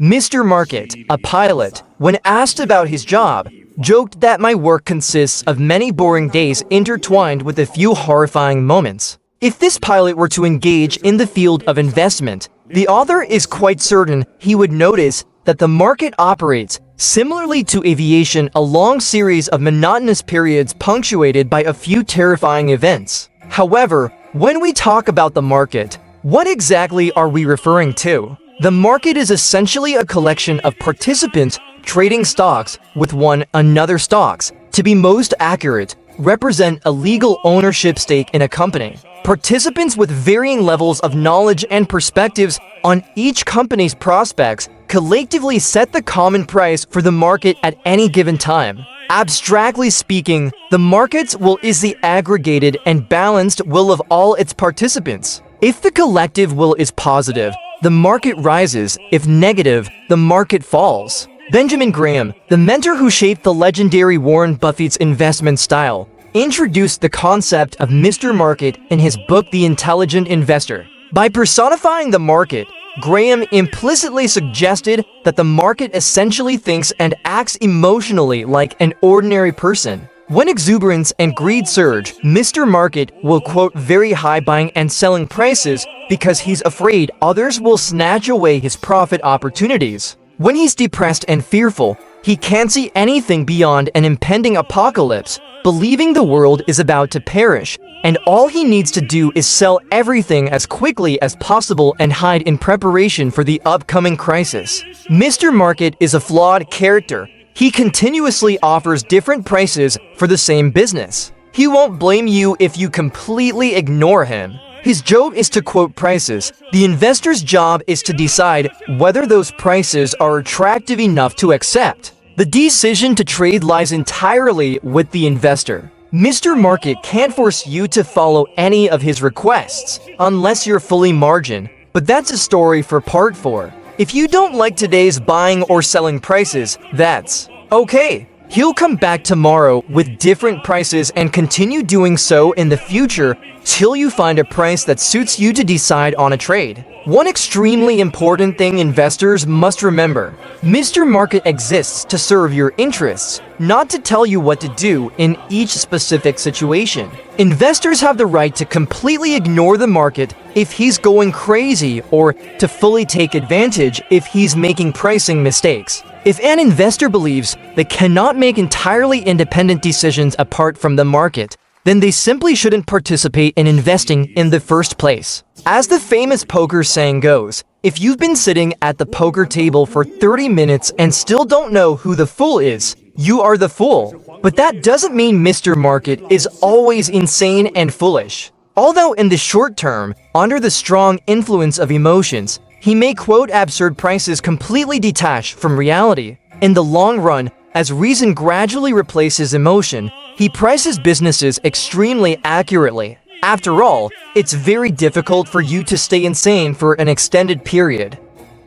Mr. Market, a pilot, when asked about his job, joked that my work consists of many boring days intertwined with a few horrifying moments. If this pilot were to engage in the field of investment, the author is quite certain he would notice that the market operates, similarly to aviation, a long series of monotonous periods punctuated by a few terrifying events. However, when we talk about the market, what exactly are we referring to? The market is essentially a collection of participants trading stocks with one another. Stocks, to be most accurate, represent a legal ownership stake in a company. Participants with varying levels of knowledge and perspectives on each company's prospects collectively set the common price for the market at any given time. Abstractly speaking, the market's will is the aggregated and balanced will of all its participants. If the collective will is positive, the market rises. If negative, the market falls. Benjamin Graham, the mentor who shaped the legendary Warren Buffett's investment style, introduced the concept of Mr. Market in his book The Intelligent Investor. By personifying the market, Graham implicitly suggested that the market essentially thinks and acts emotionally like an ordinary person. When exuberance and greed surge, Mr. Market will quote very high buying and selling prices because he's afraid others will snatch away his profit opportunities. When he's depressed and fearful, he can't see anything beyond an impending apocalypse, believing the world is about to perish, and all he needs to do is sell everything as quickly as possible and hide in preparation for the upcoming crisis. Mr. Market is a flawed character. He continuously offers different prices for the same business. He won't blame you if you completely ignore him. His job is to quote prices. The investor's job is to decide whether those prices are attractive enough to accept. The decision to trade lies entirely with the investor. Mr. Market can't force you to follow any of his requests, unless you're fully margin, but that's a story for part 4. If you don't like today's buying or selling prices, that's okay. He'll come back tomorrow with different prices and continue doing so in the future till you find a price that suits you to decide on a trade. One extremely important thing investors must remember: Mr. Market exists to serve your interests, not to tell you what to do in each specific situation. Investors have the right to completely ignore the market if he's going crazy, or to fully take advantage if he's making pricing mistakes. If an investor believes they cannot make entirely independent decisions apart from the market, then they simply shouldn't participate in investing in the first place. As the famous poker saying goes, if you've been sitting at the poker table for 30 minutes and still don't know who the fool is, you are the fool. But that doesn't mean Mr. Market is always insane and foolish. Although in the short term, under the strong influence of emotions, he may quote absurd prices completely detached from reality. In the long run, as reason gradually replaces emotion, he prices businesses extremely accurately. After all, it's very difficult for you to stay insane for an extended period.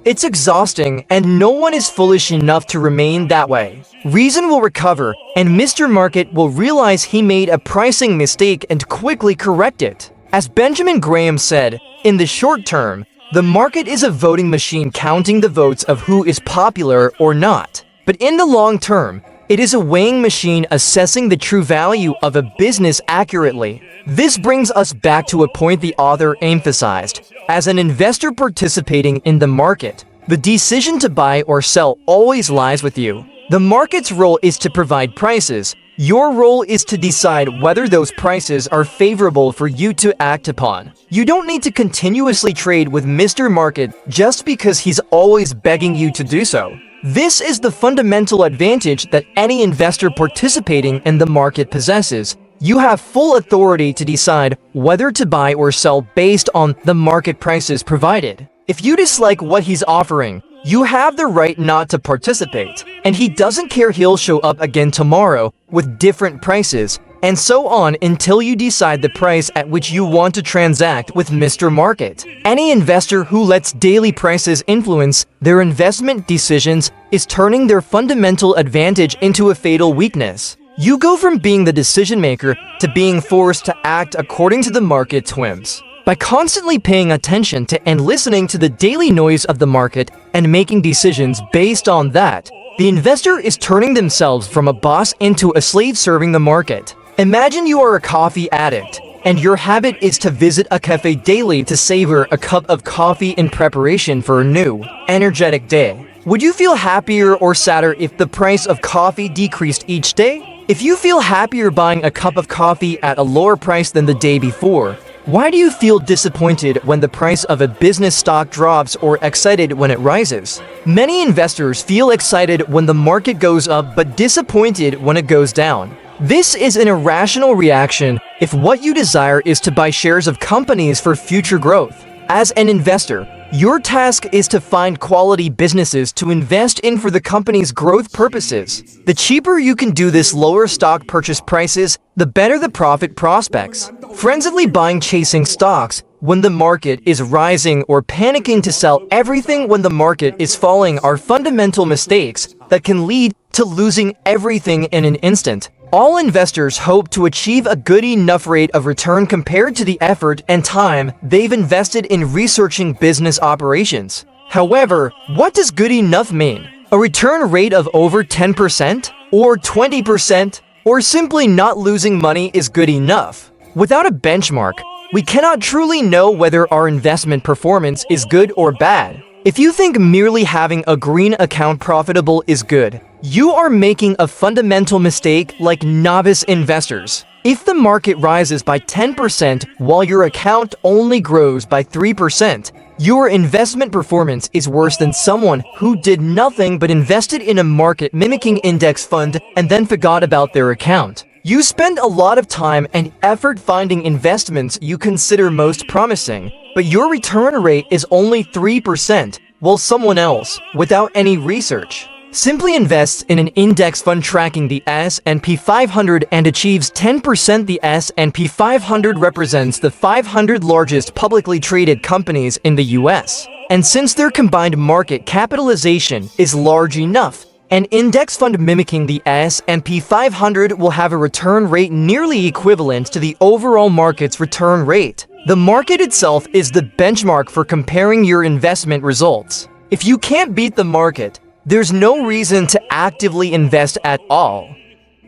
It's exhausting, and no one is foolish enough to remain that way. Reason will recover, and Mr. Market will realize he made a pricing mistake and quickly correct it. As Benjamin Graham said, in the short term, the market is a voting machine counting the votes of who is popular or not. But in the long term, it is a weighing machine assessing the true value of a business accurately. This brings us back to a point the author emphasized. As an investor participating in the market, the decision to buy or sell always lies with you. The market's role is to provide prices. Your role is to decide whether those prices are favorable for you to act upon. You don't need to continuously trade with Mr. Market just because he's always begging you to do so. This is the fundamental advantage that any investor participating in the market possesses. You have full authority to decide whether to buy or sell based on the market prices provided. If you dislike what he's offering, you have the right not to participate, and he doesn't care. He'll show up again tomorrow with different prices, and so on until you decide the price at which you want to transact with Mr. Market. Any investor who lets daily prices influence their investment decisions is turning their fundamental advantage into a fatal weakness. You go from being the decision maker to being forced to act according to the market's whims. By constantly paying attention to and listening to the daily noise of the market and making decisions based on that, the investor is turning themselves from a boss into a slave serving the market. Imagine you are a coffee addict, and your habit is to visit a cafe daily to savor a cup of coffee in preparation for a new, energetic day. Would you feel happier or sadder if the price of coffee decreased each day? If you feel happier buying a cup of coffee at a lower price than the day before, why do you feel disappointed when the price of a business stock drops or excited when it rises? Many investors feel excited when the market goes up but disappointed when it goes down. This is an irrational reaction if what you desire is to buy shares of companies for future growth. As an investor, your task is to find quality businesses to invest in for the company's growth purposes. The cheaper you can do this, lower stock purchase prices, the better the profit prospects. Frenziedly buying, chasing stocks when the market is rising, or panicking to sell everything when the market is falling are fundamental mistakes that can lead to losing everything in an instant. All investors hope to achieve a good enough rate of return compared to the effort and time they've invested in researching business operations. However, what does good enough mean? A return rate of over 10% or 20% or simply not losing money is good enough? Without a benchmark, we cannot truly know whether our investment performance is good or bad. If you think merely having a green account profitable is good, you are making a fundamental mistake like novice investors. If the market rises by 10% while your account only grows by 3%, your investment performance is worse than someone who did nothing but invested in a market mimicking index fund and then forgot about their account. You spend a lot of time and effort finding investments you consider most promising, but your return rate is only 3%, while someone else, without any research, simply invests in an index fund tracking the S&P 500 and achieves 10%. The S&P 500 represents the 500 largest publicly traded companies in the US. And since their combined market capitalization is large enough, an index fund mimicking the S&P 500 will have a return rate nearly equivalent to the overall market's return rate. The market itself is the benchmark for comparing your investment results. If you can't beat the market, there's no reason to actively invest at all.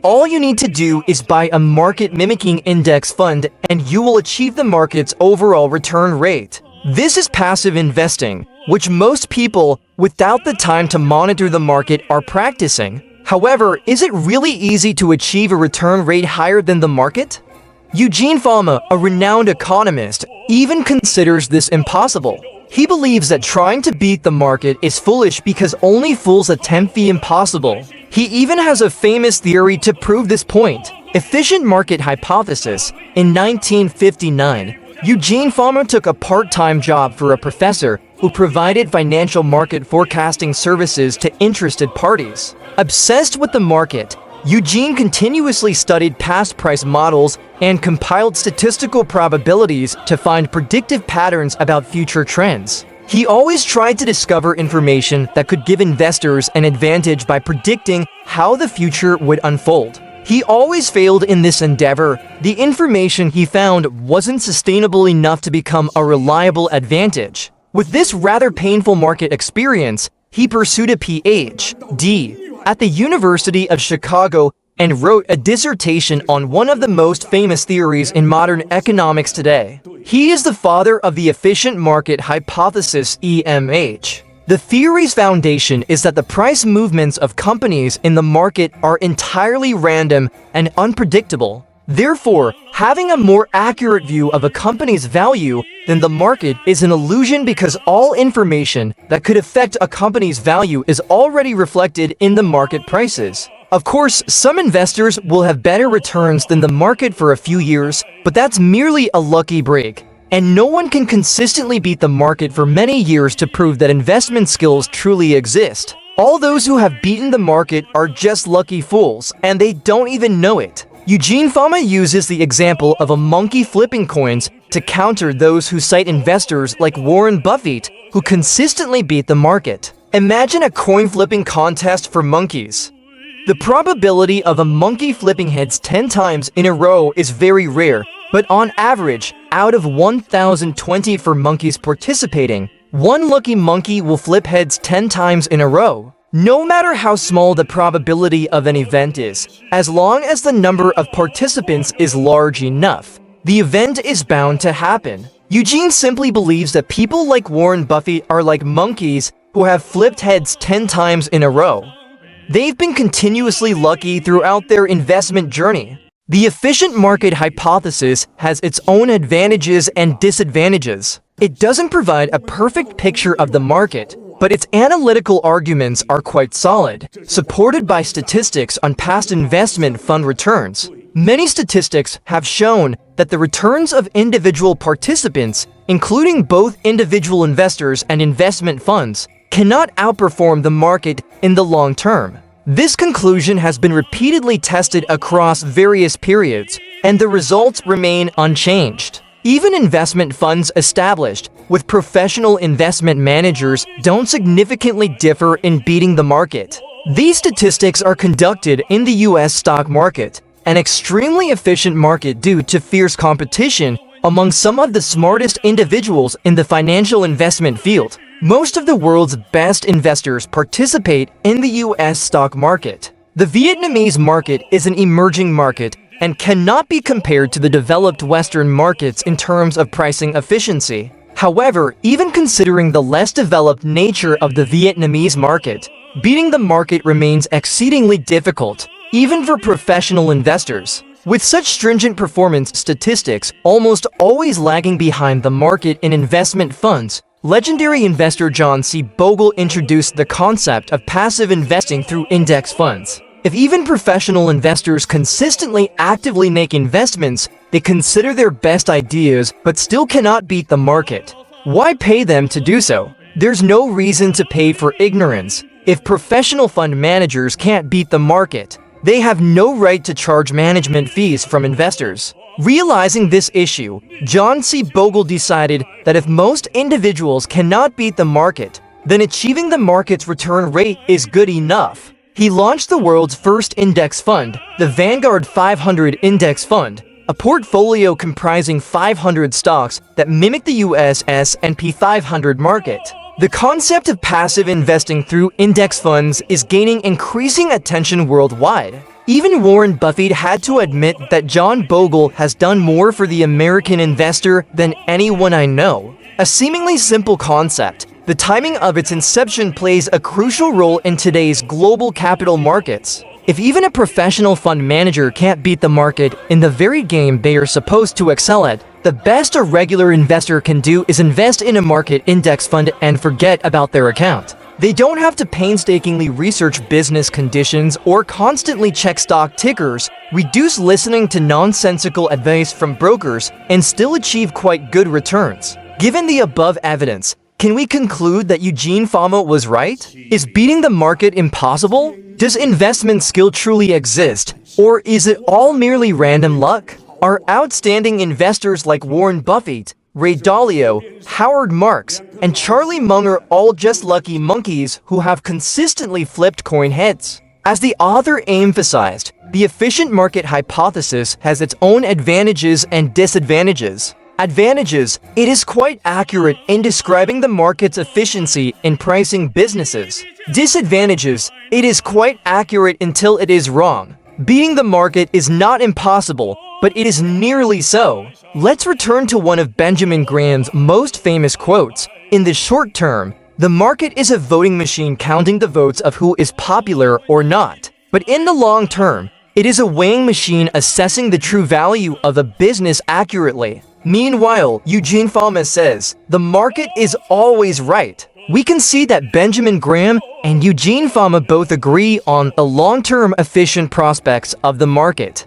All you need to do is buy a market-mimicking index fund and you will achieve the market's overall return rate. This is passive investing, which most people, without the time to monitor the market, are practicing. However, is it really easy to achieve a return rate higher than the market? Eugene Fama, a renowned economist, even considers this impossible. He believes that trying to beat the market is foolish because only fools attempt the impossible. He even has a famous theory to prove this point: efficient market hypothesis. In 1959, Eugene Fama took a part-time job for a professor who provided financial market forecasting services to interested parties. Obsessed with the market, Eugene continuously studied past price models and compiled statistical probabilities to find predictive patterns about future trends. He always tried to discover information that could give investors an advantage by predicting how the future would unfold. He always failed in this endeavor. The information he found wasn't sustainable enough to become a reliable advantage. With this rather painful market experience, he pursued a Ph.D. at the University of Chicago and wrote a dissertation on one of the most famous theories in modern economics today. He is the father of the efficient market hypothesis, EMH. The theory's foundation is that the price movements of companies in the market are entirely random and unpredictable. Therefore, having a more accurate view of a company's value than the market is an illusion because all information that could affect a company's value is already reflected in the market prices. Of course, some investors will have better returns than the market for a few years, but that's merely a lucky break. And no one can consistently beat the market for many years to prove that investment skills truly exist. All those who have beaten the market are just lucky fools, and they don't even know it. Eugene Fama uses the example of a monkey flipping coins to counter those who cite investors like Warren Buffett, who consistently beat the market. Imagine a coin flipping contest for monkeys. The probability of a monkey flipping heads 10 times in a row is very rare, But on average, out of 1,024 monkeys participating, one lucky monkey will flip heads 10 times in a row. No matter how small the probability of an event is, as long as the number of participants is large enough, the event is bound to happen. Eugene simply believes that people like Warren Buffett are like monkeys who have flipped heads 10 times in a row. They've been continuously lucky throughout their investment journey. The efficient market hypothesis has its own advantages and disadvantages. It doesn't provide a perfect picture of the market, but its analytical arguments are quite solid, supported by statistics on past investment fund returns. Many statistics have shown that the returns of individual participants, including both individual investors and investment funds, cannot outperform the market in the long term. This conclusion has been repeatedly tested across various periods, and the results remain unchanged. Even investment funds established with professional investment managers don't significantly differ in beating the market. These statistics are conducted in the US stock market, an extremely efficient market due to fierce competition among some of the smartest individuals in the financial investment field. Most of the world's best investors participate in the US stock market. The Vietnamese market is an emerging market and cannot be compared to the developed Western markets in terms of pricing efficiency. However, even considering the less developed nature of the Vietnamese market, beating the market remains exceedingly difficult, even for professional investors. With such stringent performance statistics almost always lagging behind the market in investment funds, legendary investor John C. Bogle introduced the concept of passive investing through index funds. If even professional investors consistently actively make investments, they consider their best ideas but still cannot beat the market. Why pay them to do so? There's no reason to pay for ignorance. If professional fund managers can't beat the market, they have no right to charge management fees from investors. Realizing this issue, John C. Bogle decided that if most individuals cannot beat the market, then achieving the market's return rate is good enough. He launched the world's first index fund, the Vanguard 500 Index Fund, a portfolio comprising 500 stocks that mimic the US S&P 500 market. The concept of passive investing through index funds is gaining increasing attention worldwide. Even Warren Buffett had to admit that John Bogle has done more for the American investor than anyone I know. A seemingly simple concept, the timing of its inception plays a crucial role in today's global capital markets. If even a professional fund manager can't beat the market in the very game they are supposed to excel at, the best a regular investor can do is invest in a market index fund and forget about their account. They don't have to painstakingly research business conditions or constantly check stock tickers, reduce listening to nonsensical advice from brokers, and still achieve quite good returns. Given the above evidence, can we conclude that Eugene Fama was right? Is beating the market impossible? Does investment skill truly exist? Or is it all merely random luck? Are outstanding investors like Warren Buffett, Ray Dalio, Howard Marks, and Charlie Munger all just lucky monkeys who have consistently flipped coin heads? As the author emphasized, the efficient market hypothesis has its own advantages and disadvantages. Advantages: it is quite accurate in describing the market's efficiency in pricing businesses. Disadvantages: it is quite accurate until it is wrong. Beating the market is not impossible, but it is nearly so. Let's return to one of Benjamin Graham's most famous quotes. In the short term, the market is a voting machine counting the votes of who is popular or not. But in the long term, it is a weighing machine assessing the true value of a business accurately. Meanwhile, Eugene Fama says, the market is always right. We can see that Benjamin Graham and Eugene Fama both agree on the long-term efficient prospects of the market.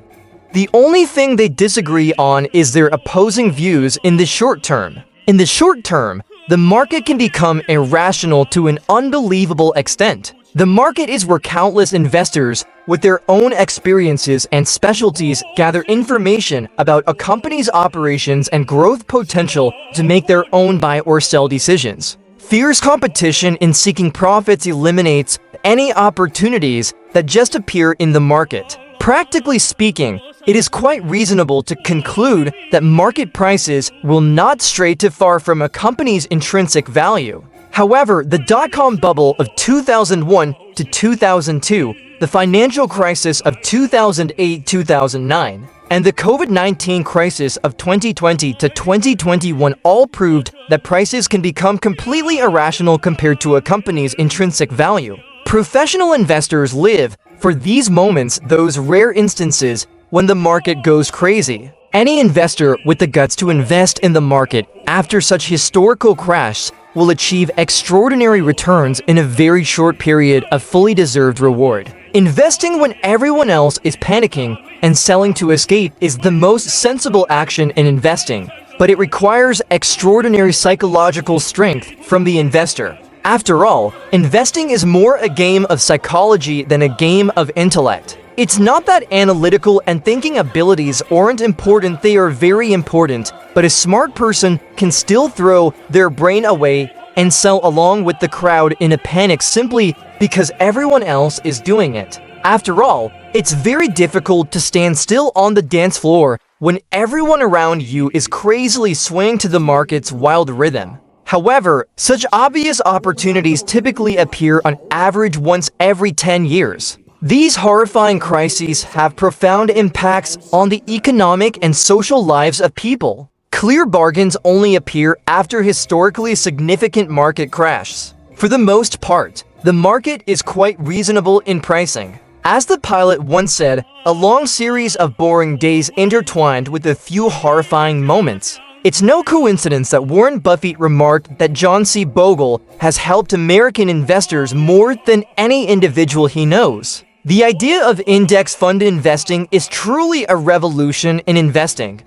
The only thing they disagree on is their opposing views in the short term. In the short term, the market can become irrational to an unbelievable extent. The market is where countless investors, with their own experiences and specialties, gather information about a company's operations and growth potential to make their own buy or sell decisions. Fierce competition in seeking profits eliminates any opportunities that just appear in the market. Practically speaking, it is quite reasonable to conclude that market prices will not stray too far from a company's intrinsic value. However, the dot-com bubble of 2001 to 2002, the financial crisis of 2008-2009, and the COVID-19 crisis of 2020 to 2021 all proved that prices can become completely irrational compared to a company's intrinsic value. Professional investors live for these moments, those rare instances when the market goes crazy. Any investor with the guts to invest in the market after such historical crash will achieve extraordinary returns in a very short period of fully deserved reward. Investing when everyone else is panicking and selling to escape is the most sensible action in investing, but it requires extraordinary psychological strength from the investor. After all, investing is more a game of psychology than a game of intellect. It's not that analytical and thinking abilities aren't important, they are very important, but a smart person can still throw their brain away and sell along with the crowd in a panic simply because everyone else is doing it. After all, it's very difficult to stand still on the dance floor when everyone around you is crazily swaying to the market's wild rhythm. However, such obvious opportunities typically appear on average once every 10 years. These horrifying crises have profound impacts on the economic and social lives of people. Clear bargains only appear after historically significant market crashes. For the most part, the market is quite reasonable in pricing. As the pilot once said, a long series of boring days intertwined with a few horrifying moments. It's no coincidence that Warren Buffett remarked that John C. Bogle has helped American investors more than any individual he knows. The idea of index fund investing is truly a revolution in investing.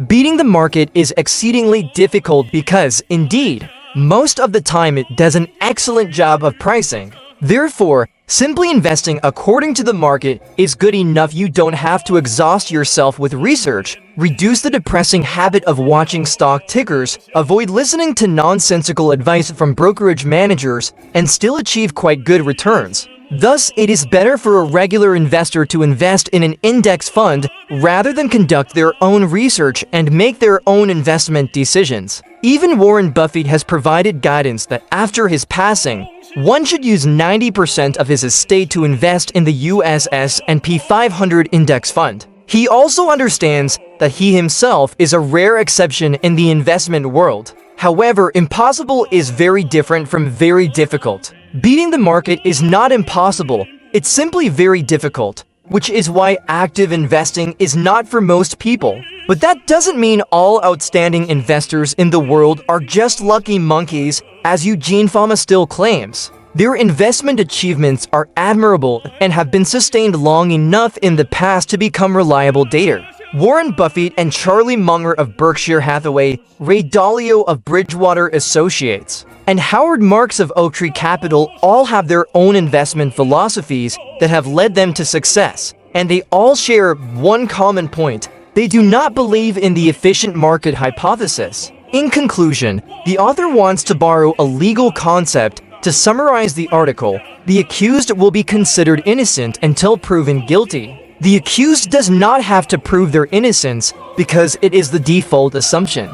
Beating the market is exceedingly difficult because, indeed, most of the time it does an excellent job of pricing. Therefore, simply investing according to the market is good enough. You don't have to exhaust yourself with research, reduce the depressing habit of watching stock tickers, avoid listening to nonsensical advice from brokerage managers, and still achieve quite good returns. Thus, it is better for a regular investor to invest in an index fund rather than conduct their own research and make their own investment decisions. Even Warren Buffett has provided guidance that after his passing, one should use 90% of his estate to invest in the US S&P 500 index fund. He also understands that he himself is a rare exception in the investment world. However, impossible is very different from very difficult. Beating the market is not impossible, it's simply very difficult, which is why active investing is not for most people. But that doesn't mean all outstanding investors in the world are just lucky monkeys, as Eugene Fama still claims. Their investment achievements are admirable and have been sustained long enough in the past to become reliable data. Warren Buffett and Charlie Munger of Berkshire Hathaway, Ray Dalio of Bridgewater Associates, and Howard Marks of Oaktree Capital all have their own investment philosophies that have led them to success, and they all share one common point: they do not believe in the efficient market hypothesis. In conclusion, the author wants to borrow a legal concept to summarize the article. The accused will be considered innocent until proven guilty. The accused does not have to prove their innocence because it is the default assumption.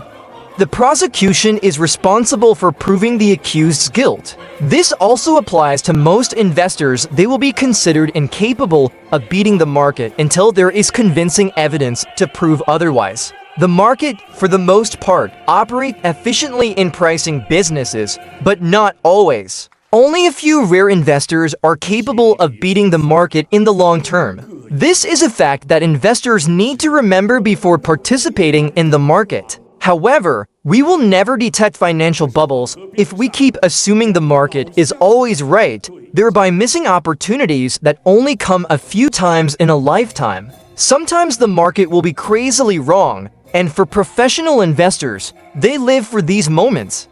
The prosecution is responsible for proving the accused's guilt. This also applies to most investors. They will be considered incapable of beating the market until there is convincing evidence to prove otherwise. The market, for the most part, operates efficiently in pricing businesses, but not always. Only a few rare investors are capable of beating the market in the long term. This is a fact that investors need to remember before participating in the market. However, we will never detect financial bubbles if we keep assuming the market is always right, thereby missing opportunities that only come a few times in a lifetime. Sometimes the market will be crazily wrong, and for professional investors, they live for these moments.